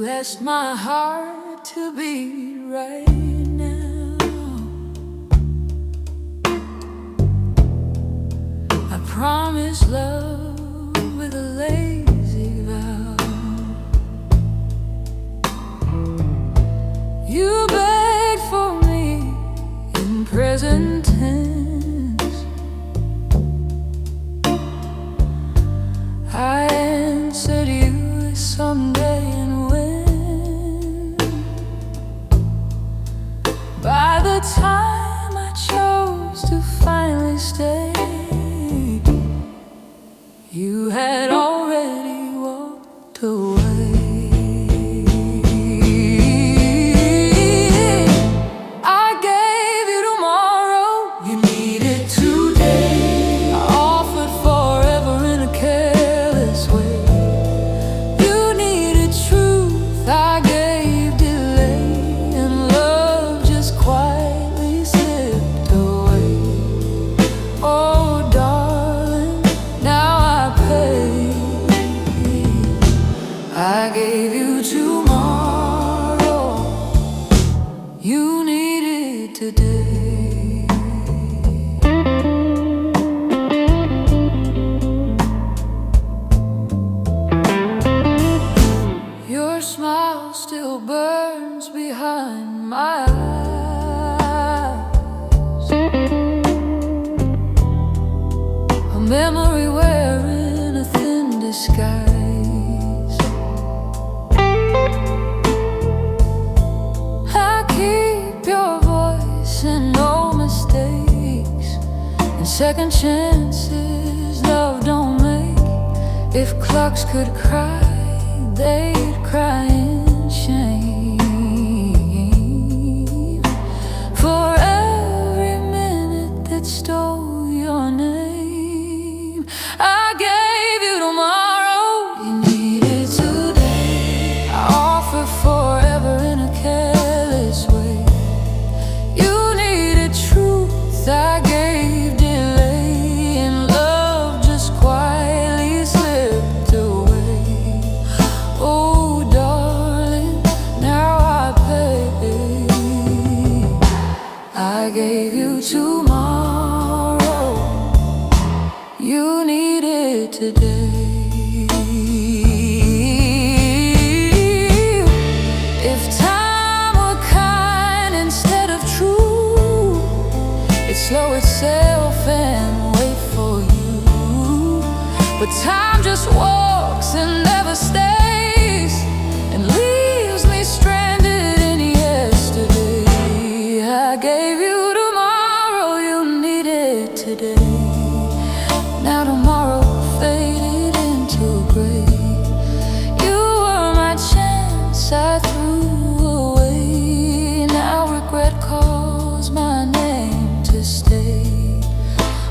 asked my heart to beat right now. I promise love with a lazy vow. You begged for me in present tense. I answered you someday and when. By the time I chose to finally stay, you had already walked away. I gave you tomorrow, you needed today. I offered forever in a careless way. You needed truth, I gave delay, and love just quietly slipped away. Oh darling, now I pay. I gave you tomorrow, you needed today. Your smile still burns behind my eyes, a memory wearing a thin disguise. I keep your voice and no mistakes, and second chances love don't make. If clocks could cry, they'd cry in shame. For every minute that stole your name, I gave you tomorrow, you needed today. I offer forever in a careless way. You needed truth, I gave delay, and love just quietly slipped away. Oh darling, now I pay. I gave you tomorrow, you needed today. If time were kind instead of true, it'd slow itself and wait for you. But time just walks and never stays, and leaves me stranded in yesterday. I gave you tomorrow, you needed today. Now tomorrow faded into gray. You were my chance I threw away. Now regret calls my name to stay.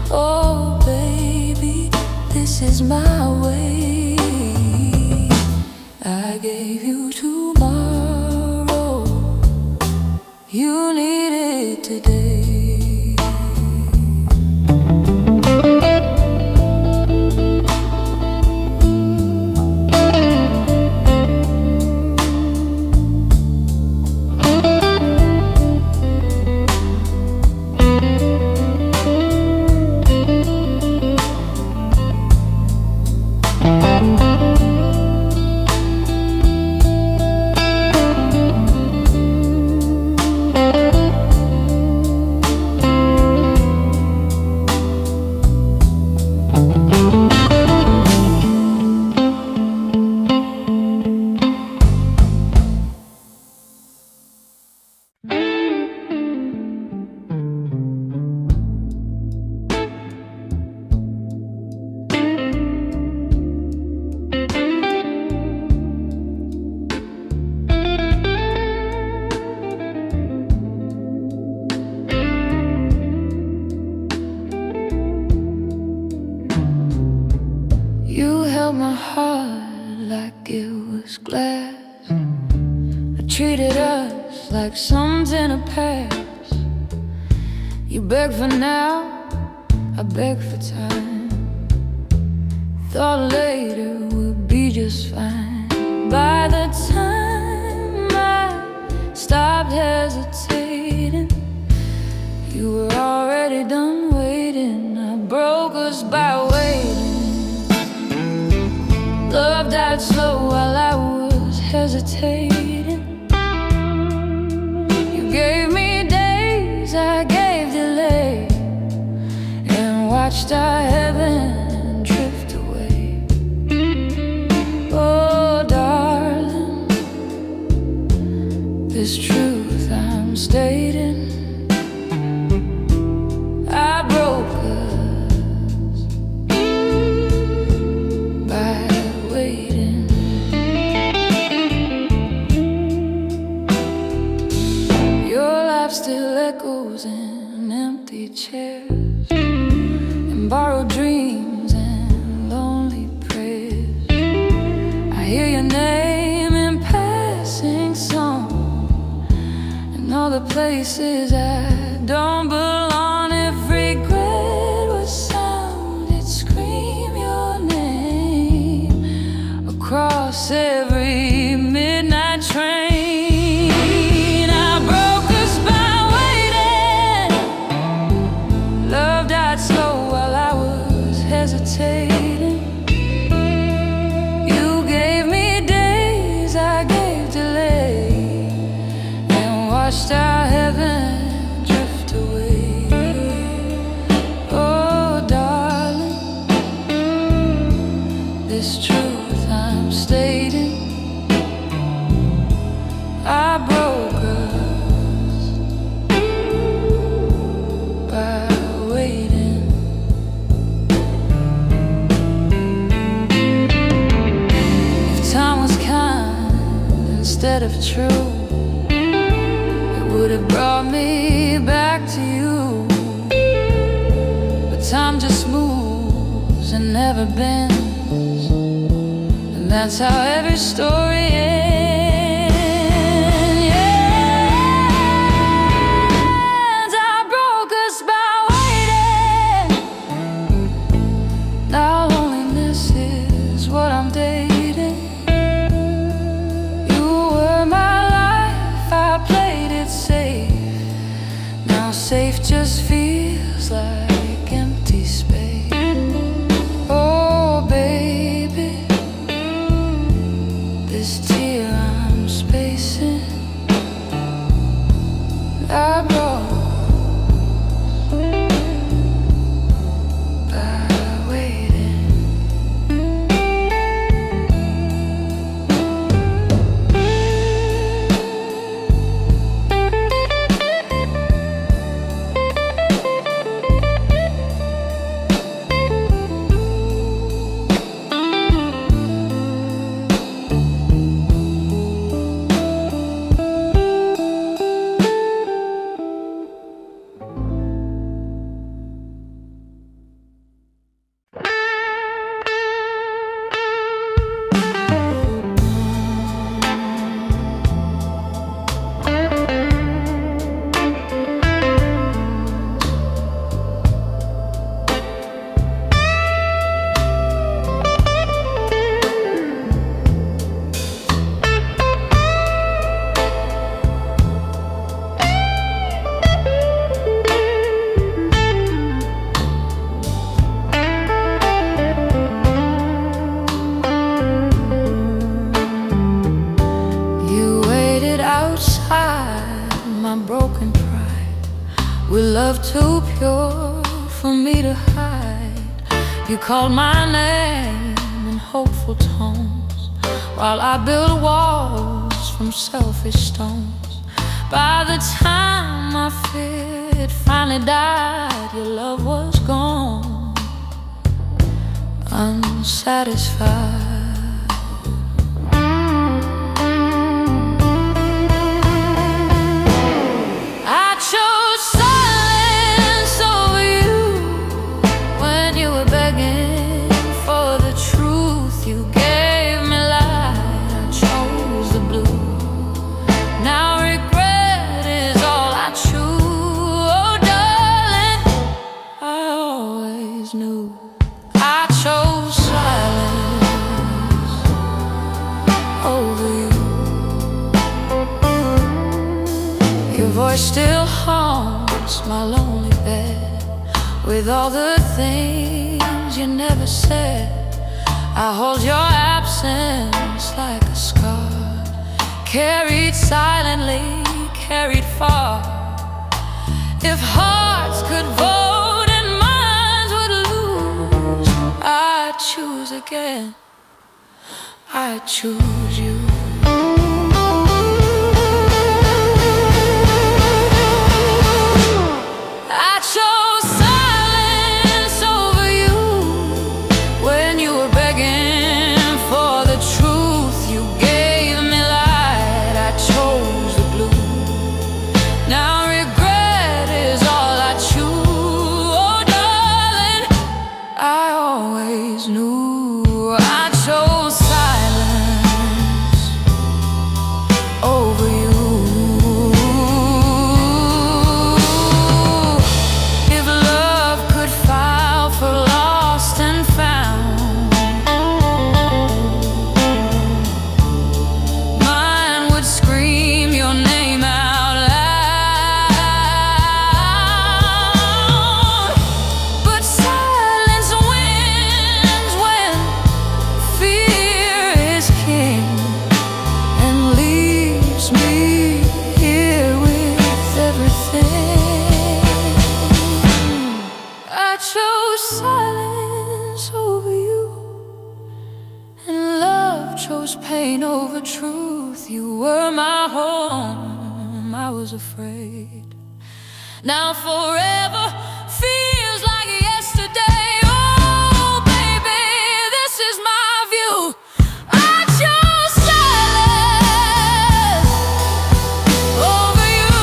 Oh baby, this is my way. I gave you tomorrow, you needed today. You held my heart like it was glass. I treated us like something to pass. You beg for now, I beg for time. Thought later would be just fine. By the time died slow while I was hesitating. You gave me days, I gave delay, and watched our heaven drift away. Oh, darling, this truth I'm stating, I broke us by waiting. Your laugh still echoes in empty chairs, and borrowed dreams and lonely prayers. I hear your name in passing song, and all the places I don't belong. If regret was sound, it'd scream your name across every midnight train. I broke us by waiting. Love died slow while I was hesitating. You gave me days, I gave delay, and watched our heaven drift away. Oh, darling, this truth I'm stating, I broke us by waiting. If time was kind instead of true, would have brought me back to you. But time just moves and never bends, and that's how every story ends. I broke us by waiting. Now loneliness is what I'm dating. You were my life, I played it safe. Now safe just feels like empty space. Oh, baby, this tear I'm spacing, I broke by waiting. My broken pride, with love too pure for me to hide. You called my name in hopeful tones, while I built walls from selfish stones. By the time my fear had finally died, your love was gone, unsatisfied. Your voice still haunts my lonely bed, with all the things you never said. I hold your absence absence like a scar, carried silently, carried far. If hearts could vote and minds would lose, I'd choose again, I'd choose you. I chose silence over you when you were begging for the truth. You gave me light, I chose the blue. Now regret is all I choose. Oh darling, I always knew I chose silence over you. Silence over you, and love chose pain over truth. You were my home, I was afraid. Now forever feels like yesterday. Oh baby, this is my view. I chose silence over you.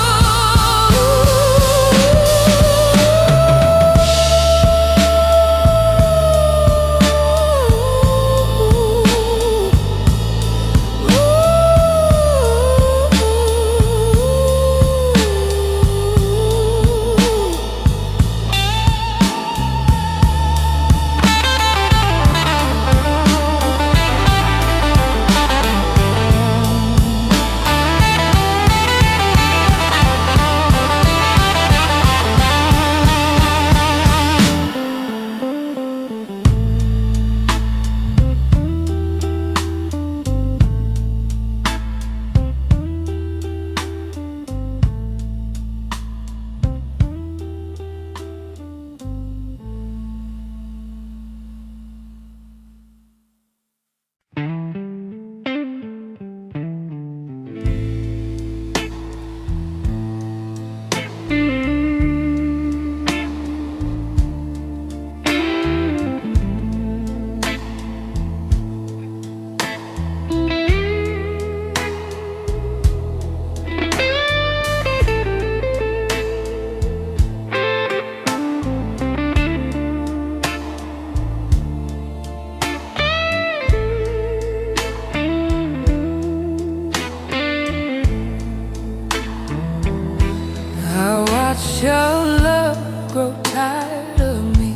Watch your love grow tired of me,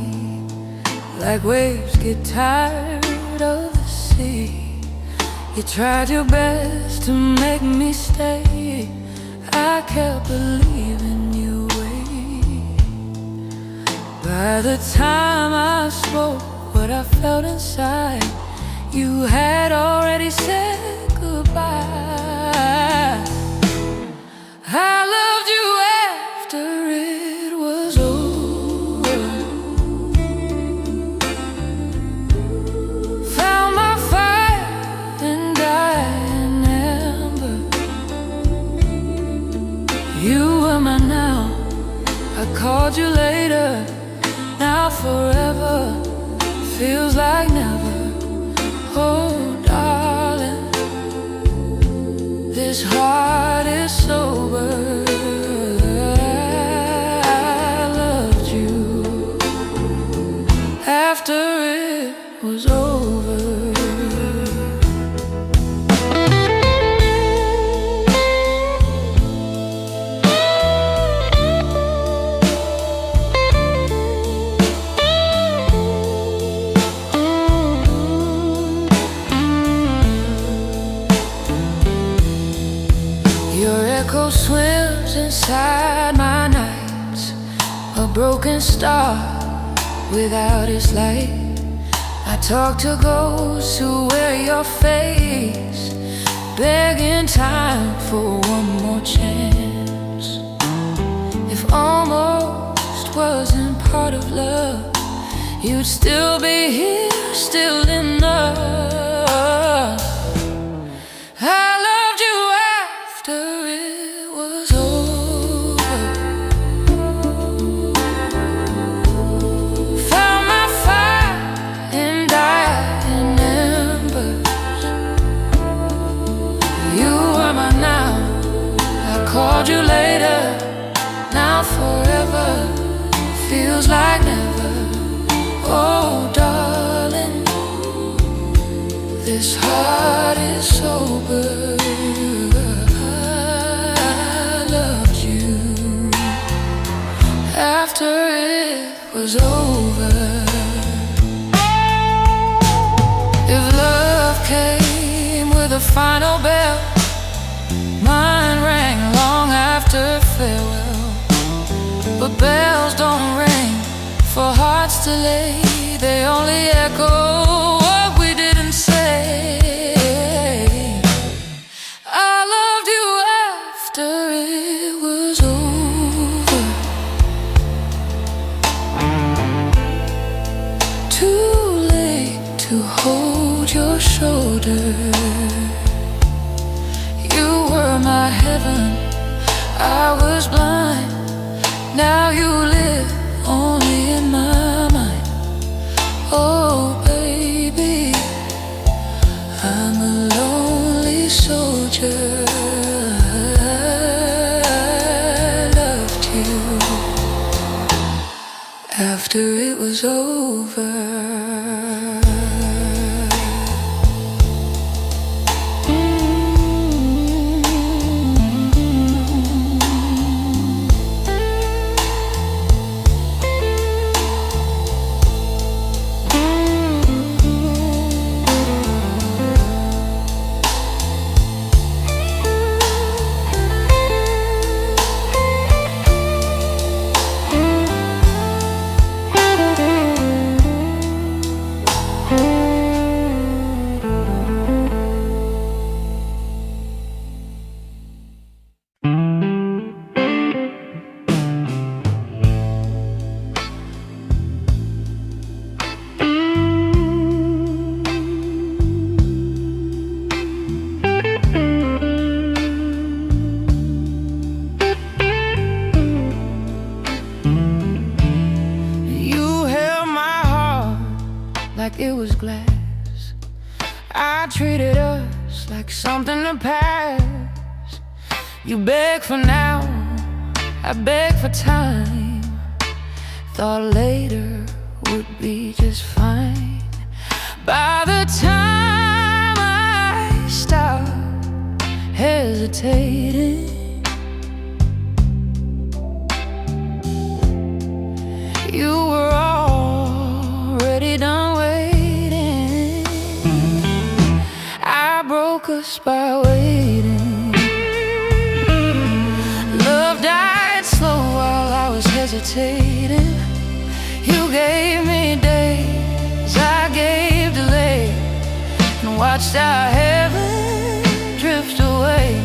like waves get tired of the sea. You tried your best to make me stay, I kept believing your way. By the time I spoke what I felt inside, you had already said goodbye. I loved you after it was over, found my fire and dying ember. You were my now, I called you later. Now forever feels like never. Oh darling, this heart is sober. After it was over. Your echo swims inside my nights, a broken star without its light. I talk to ghosts who wear your face, begging time for one more chance. If almost wasn't part of love, you'd still be here, still enough. I loved you after it was over. Found my fire in dying embers. You were my now, I called you later. Now forever feels like never. Oh darling, this heart is sober. I loved you after it was over. If love came with a final bell, mine rang long after farewell. But bells don't ring for hearts to lay, they only echo what we didn't say. I loved you after it was over. Too late to hold your shoulder. You were my heaven, I was blind. Now you live only in my mind. Oh baby, I'm a lonely soldier. I loved you after it was over. Like it was glass, I treated us like something to pass. You beg for now, I beg for time. Thought later would be just fine. By the time I stopped hesitating, you were already done waiting. I broke us by waiting. Love died slow while I was hesitating. You gave me days, I gave delay, and watched our heaven drift away.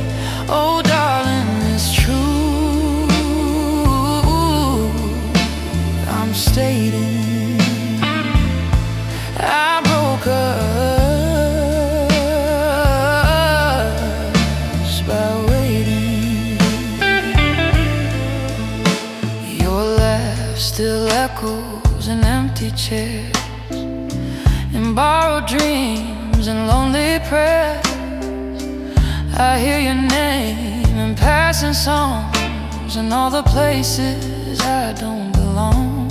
Oh darling, it's true, I'm stating. I broke us by waiting. Your laugh still echoes in empty chairs, in borrowed dreams and lonely prayers. I hear your name in passing songs, in all the places I don't belong.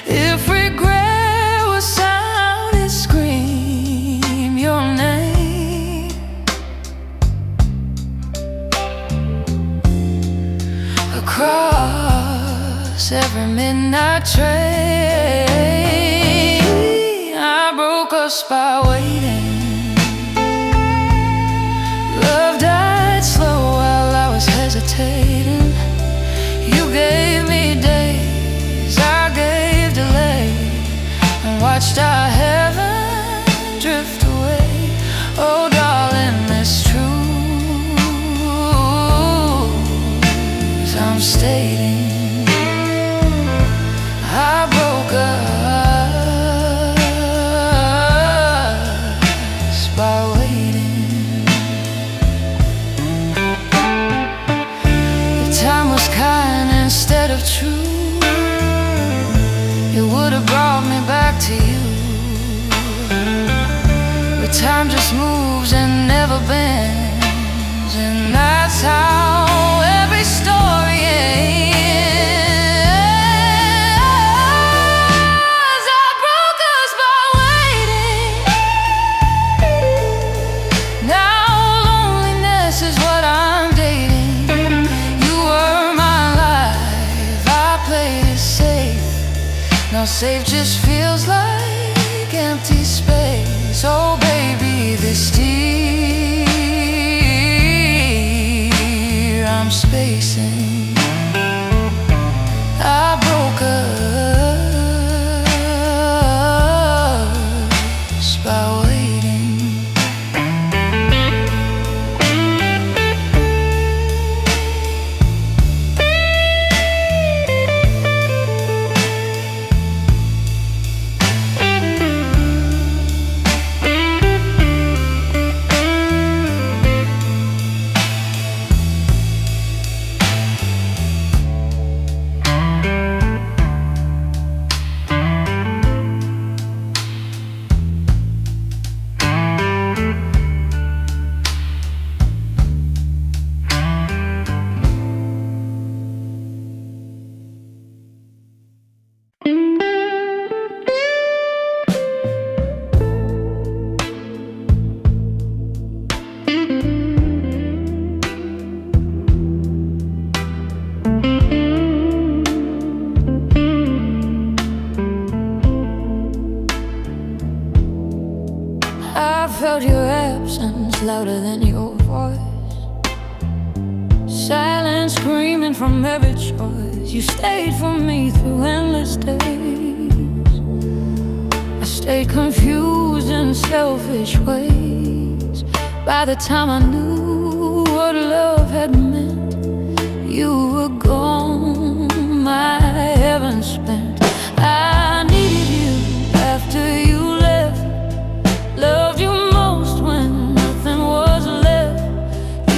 If regret was sound, it scream your name. Across every midnight train, I broke us by waiting. Love died slow while I was hesitating. You gave me days, I gave delay, and watched our heaven of true, it would have brought me back to you. But time just moves and never bends, and that's how every story ends. I broke us by waiting. Now loneliness is what I'm dating. You were my life, I played it safe. Now safe just feels like empty space. Oh baby, this tear I'm spacing, I broke us by waiting. I felt your absence louder than your voice, silence screaming from every choice. You stayed for me through endless days. I stayed confused in selfish ways. By the time I knew what love had meant, you were gone, my heaven spent. I needed you after you left, loved you most when nothing was left.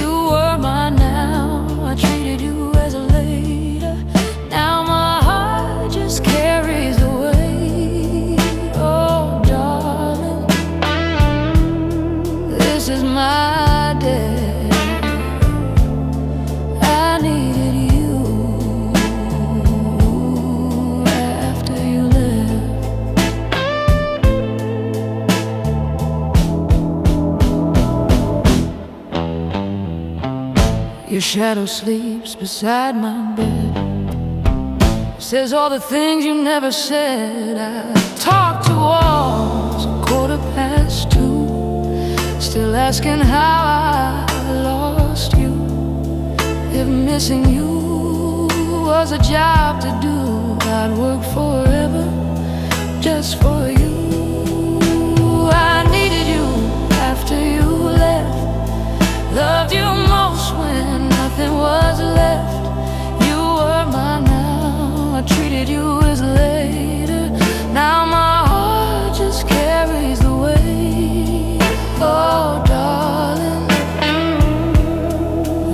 You were mine now, I treated you as a later. Now my heart just carries the weight. Oh darling, this is my day. I needed you after you left. Your shadow sleeps beside my bed, says all the things you never said. I talk to walls 2:15, still asking how I lost you. If missing you was a job to do, I'd work forever just for you. I needed you after you left, loved you most when nothing was left. You were mine now, I treated you as later. Now my heart just carries the weight. Oh darling,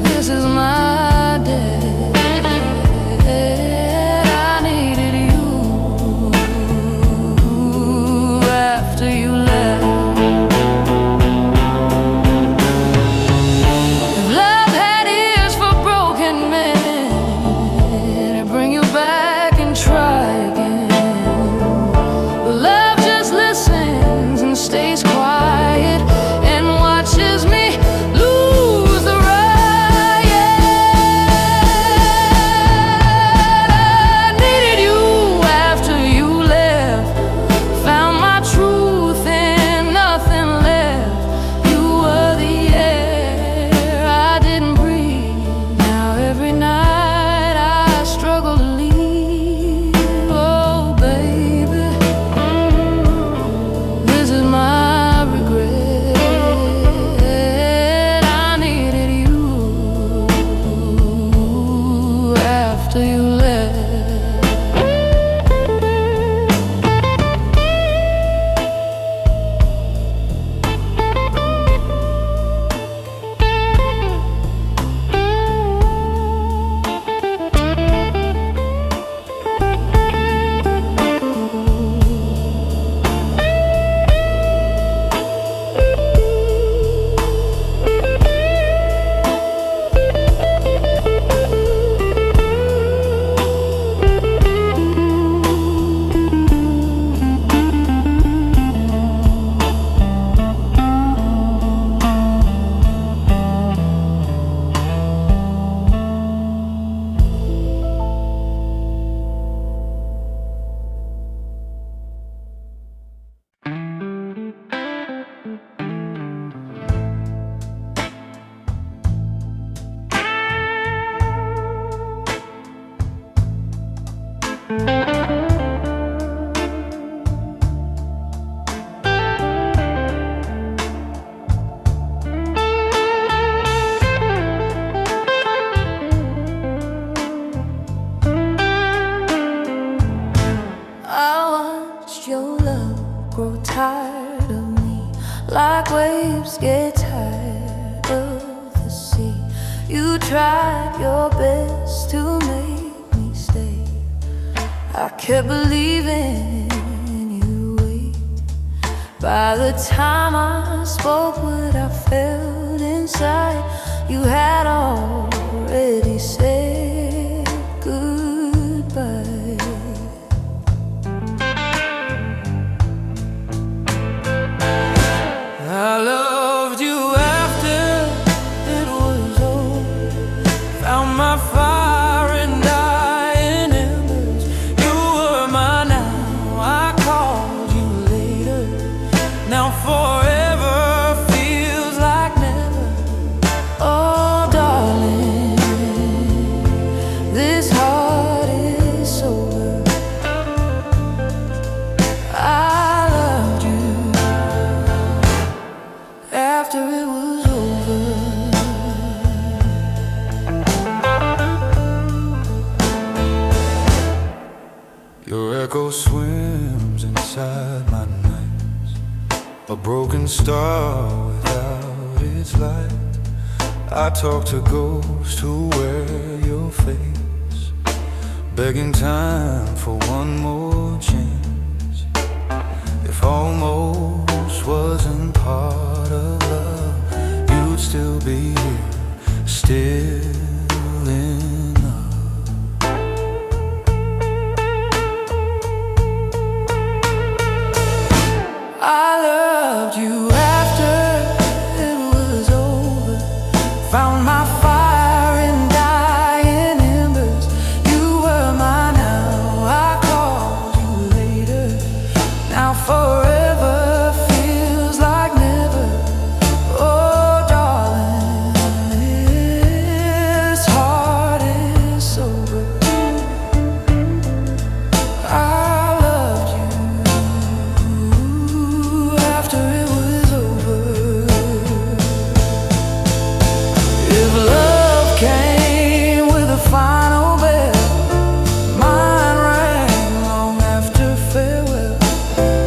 this is my day. I needed you tried your best to make me stay. I kept believing you'd wait. By the time I spoke what I felt inside, you had already said goodbye. I loved you after it was over. Found my fire and dying embers. You were mine, now I called you later. Now forever feels like never. Oh darling, this heart is sober. I loved you after it was over. Your echo swims inside my nights, a broken star without its light. I talk to ghosts who wear your face, begging time for one more chance. If almost wasn't part of love, you'd still be here, still in love. I loved you after it was over. Found my fire in dying embers. You were mine, now I called you later. Now forever feels like never. Oh darling, this heart is sober. I loved you after it was over. If love came with a final bell, mine rang long after farewell.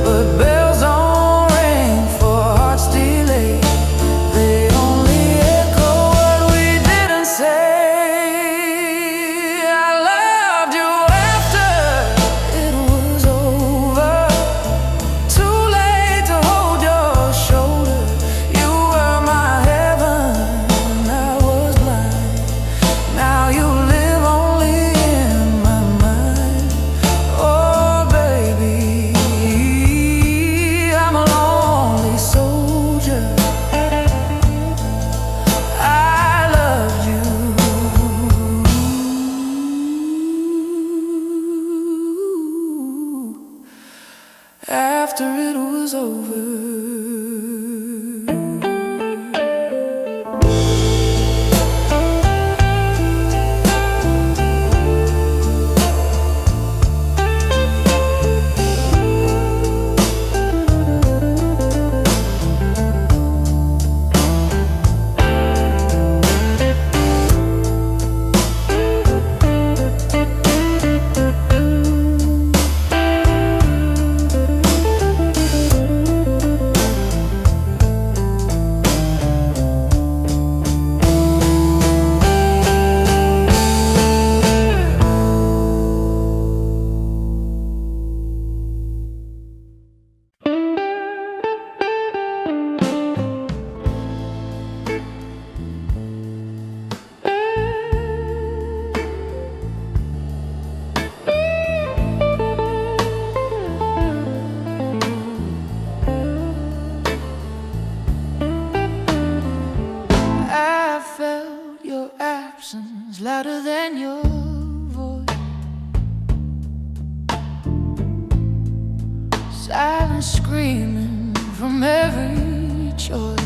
But bells don't ring for hearts delayed. They only echo what we didn't say. I loved you after it was over. Too late to hold your shoulder. You were my heaven, I was blind. Now you live only in my mind. Oh baby, I'm a lonely soldier. I loved you after it was over. I felt your absence louder than your voice. Silence screaming from every choice.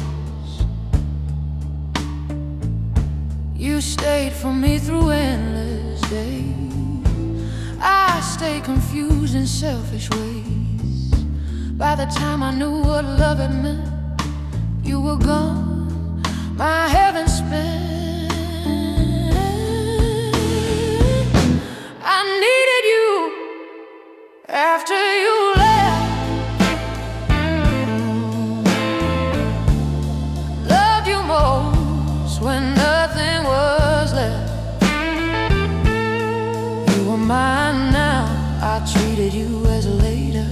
You stayed for me through endless days. I stayed confused in selfish ways. By the time I knew what love had meant, you were gone, my heaven spent. I needed you after you left. Loved you most when nothing was mine now, I treated you as a later.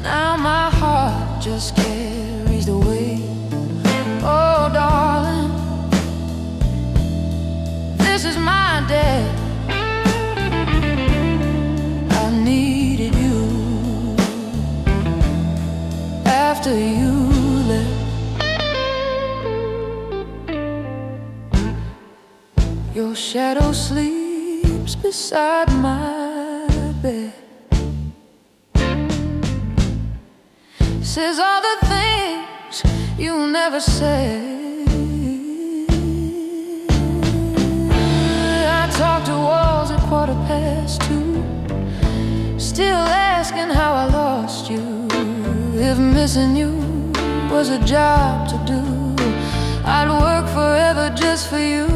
Now my heart just carries the weight. Oh darling, this is my debt. I needed you after you left. Your shadow sleeps beside my bed, says all the things you never said. I talk to walls at 2:15, still asking how I lost you. If missing you was a job to do, I'd work forever just for you.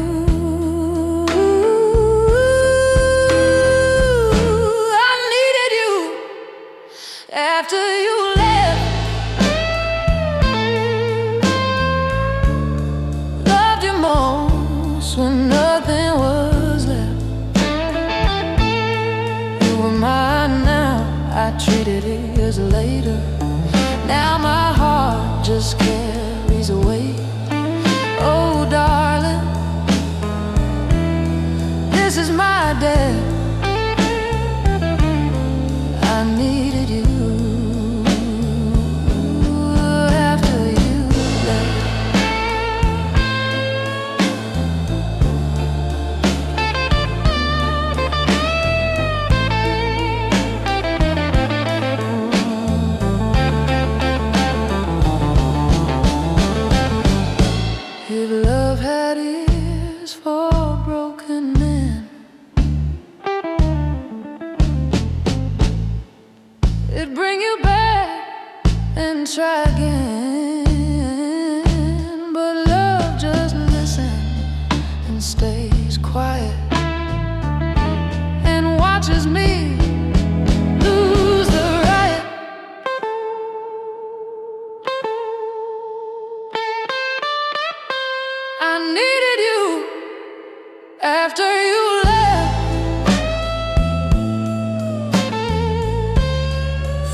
I needed you after you left. Loved you most when nothing was left. You were mine now, I treated it as later. Now my heart just carries a weight. Oh darling, this is my debt. I needed you after you left. If love had ears for broken men, it'd bring you back and try again. But love just listens and stays quiet and watches me lose the riot. I needed you after you left.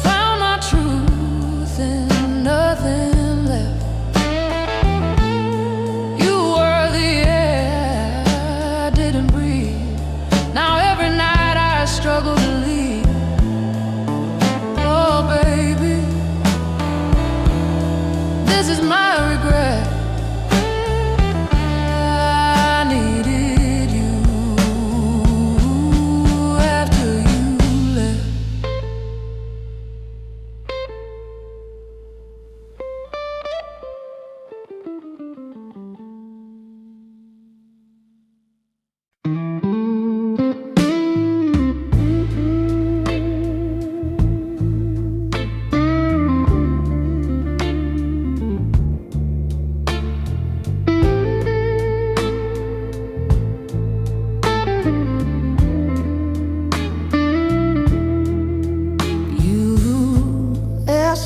Found my truth and nothing left. You were the air I didn't breathe. Now every night I struggle to leave. Oh baby, this is my regret. I needed you after you left.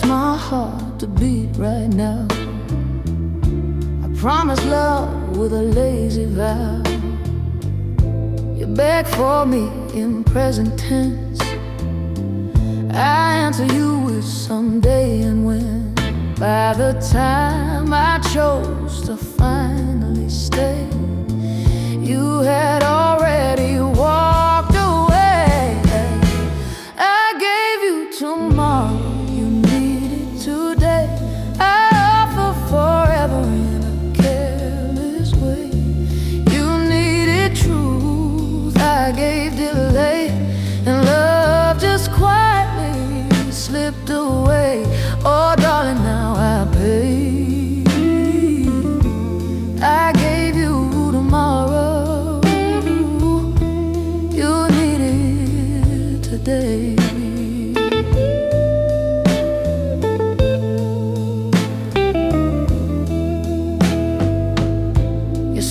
My heart to beat right now. I promise love with a lazy vow. You beg for me in present tense. I answer you with someday and when. By the time I chose to finally stay, you had already walked away. I gave you tomorrow, today. I offer forever in a careless way. You needed truth, I gave delay, and love just quietly slipped away. Oh darling, now I pay. I gave you tomorrow, you needed today.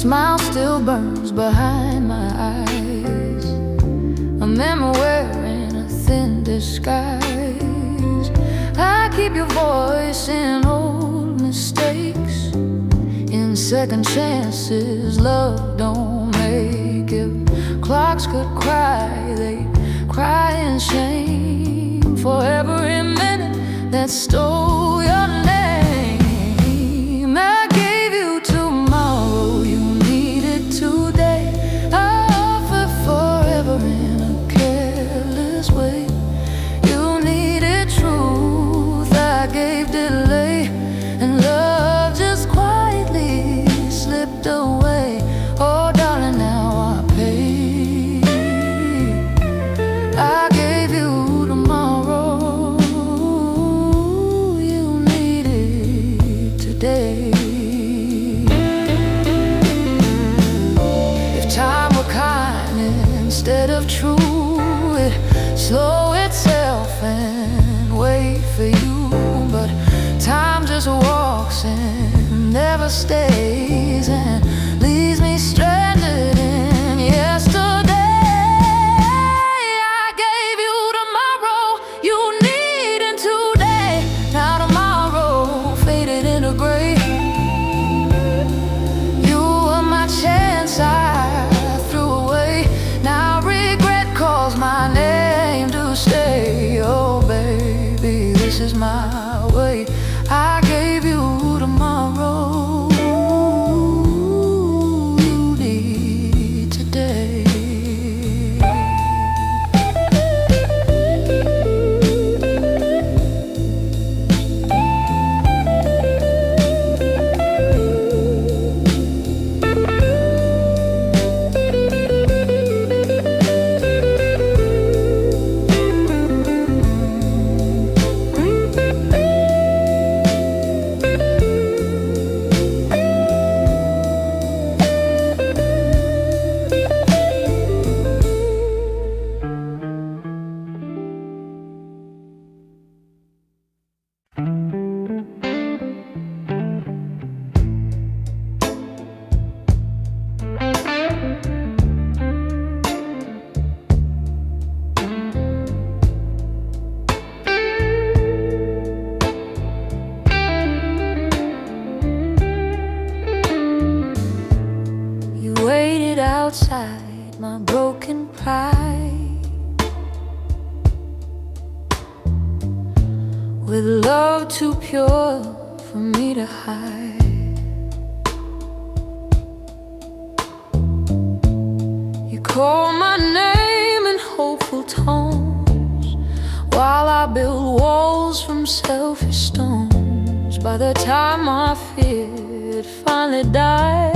Smile still burns behind my eyes, a memory wearing a thin disguise. I keep your voice in old mistakes, in second chances love don't make. If clocks could cry, they crying shame for every minute that stole your name. I gave you tomorrow, you needed today. I offered forever in a careless way. You needed truth, I gave delay, and love just quietly slipped away. Oh darling, now I pay. I gave you tomorrow, you needed today. If time were kind instead of true, it'd slow itself and wait for you. But time just walks and never stays, and leaves me stranded in yesterday. I gave you tomorrow, you needed today. Now tomorrow faded into gray. You were my chance I threw away. Now regret calls my name to stay. Oh baby, this is my way. I gave you tomorrow, you need today. Outside my broken pride, with love too pure for me to hide. You call my name in hopeful tones, while I build walls from selfish stones. By the time I feared finally died,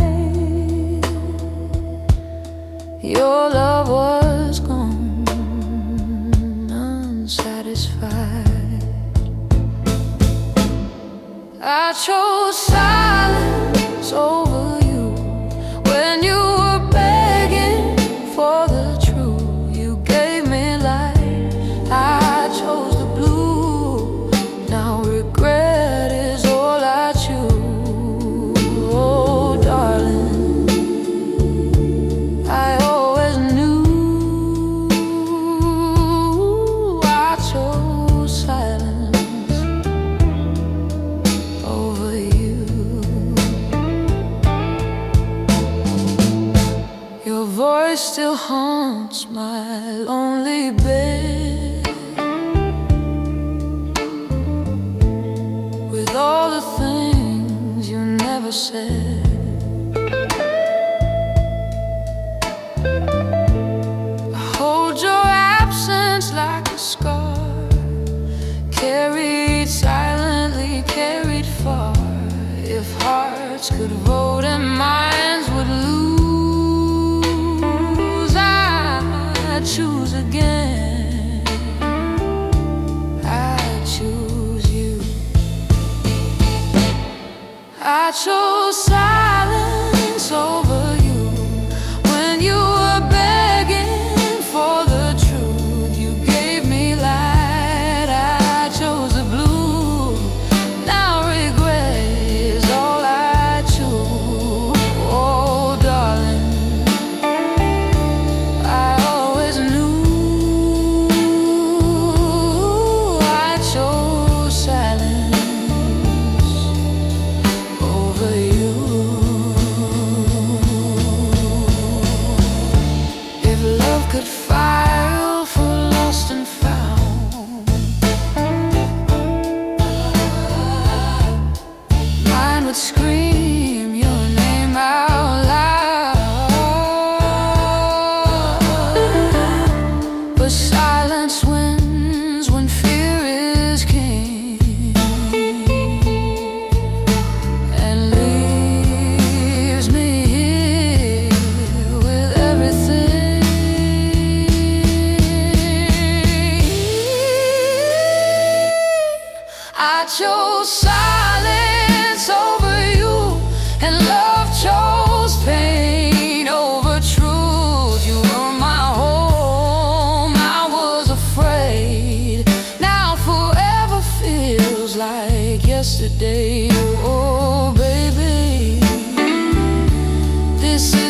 your love was gone, unsatisfied. I chose silence over you when you were begging for the truth. You gave me life, I chose the blue. Now regret is all I choose. Oh darling, I always knew I chose silence over you. Your voice still haunts my lonely bed, with all the things you never said. Like a scar, carried silently, carried far. If hearts could vote and minds would lose, I'd choose again. I choose you. I chose silence over you when you were begging for the truth. You gave me light, I chose the blue. Now regret is all I choose. Oh darling, I always knew I chose silence over you. miss you